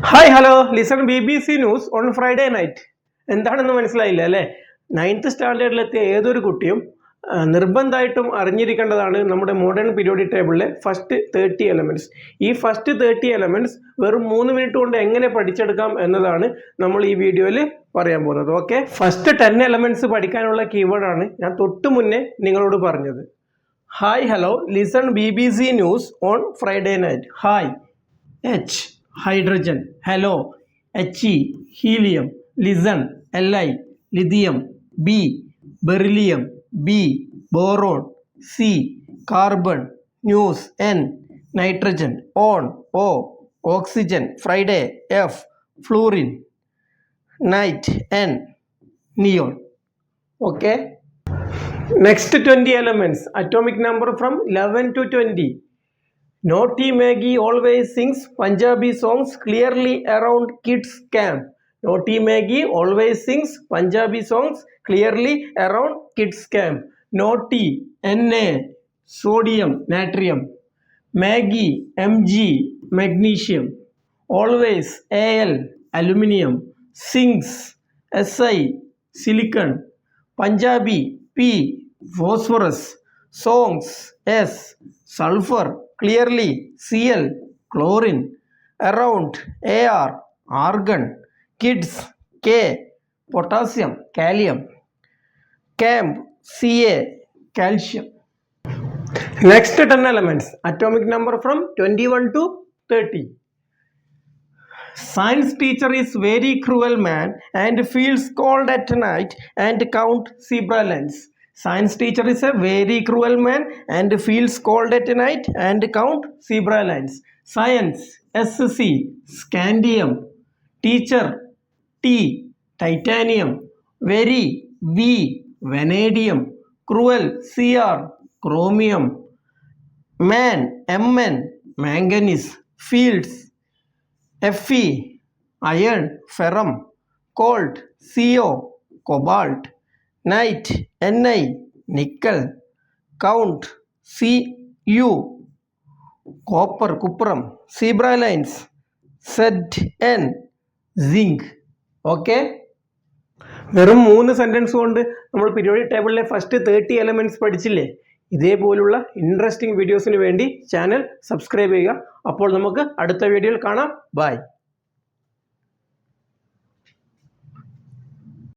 Hi hello listen BBC news on Friday night. എന്താണെന്ന് മനസ്സിലായില്ല അല്ലേ? 9th സ്റ്റാൻഡേർഡിലെത്തിയ ഏതൊരു കുട്ടിയും നിർബന്ധമായിട്ടും അറിഞ്ഞിരിക്കേണ്ടതാണ് നമ്മുടെ മോഡേൺ പീരിയോഡിക് ടേബിളിലെ ഫസ്റ്റ് 30 എലമെൻറ്റ്സ്. ഈ ഫസ്റ്റ് 30 എലമെൻറ്റ്സ് വെറും 3 മിനിറ്റ് കൊണ്ട് എങ്ങനെ പഠിച്ചെടുക്കാം എന്നതാണ് നമ്മൾ ഈ വീഡിയോയിൽ പറയാൻ പോകുന്നത്. ഓക്കെ, ഫസ്റ്റ് 10 എലമെൻറ്റ്സ് പഠിക്കാനുള്ള കീവേഡാണ് ഞാൻ തൊട്ട് മുന്നേ നിങ്ങളോട് പറഞ്ഞത്. Hi hello listen BBC news on Friday night. Hi H hydrogen, hello, He, helium, listen, Li, lithium, B, beryllium, B, boron, C, carbon, news, N, nitrogen, on, O, oxygen, Friday, F, fluorine, night, N, neon. Okay. Next 20 elements, atomic number from 11 to 20. Naughty Maggie always sings Punjabi songs clearly around kids camp. Naughty Maggie always sings Punjabi songs clearly around kids camp. Naughty, Na, sodium, natrium. Maggie, Mg, magnesium. Always, Al, aluminium. Sings, Si, silicon. Punjabi, P, phosphorus. Songs, S, sulfur. Clearly, Cl, chlorine. Around, Ar, argon. Kids, K, potassium, calcium. Camp, Ca, calcium. Next 10 elements, atomic number from 21 to 30. Science teacher is very cruel man and feels cold at night and count zebra lines. Science teacher is a very cruel man and feels cold at night and count zebra lines. Science, SC, scandium. Teacher, T, titanium. Very, V, vanadium. Cruel, Cr, chromium. Man, Mn, manganese. Fields, Fe, iron, ferrum. Cold, Co, cobalt. Night, Ni, nickel. Count, Cu, copper, cuprum. Zebra lines, Zn, zinc. Okay, വെറും 3 sentence കൊണ്ട് നമ്മൾ periodic ടേബിളിലെ first 30 elements പഠിച്ചില്ലേ? ഇതേപോലുള്ള interesting വീഡിയോസിന് വേണ്ടി channel subscribe ചെയ്യുക. അപ്പോൾ നമുക്ക് അടുത്ത വീഡിയോയിൽ കാണാം. ബൈ.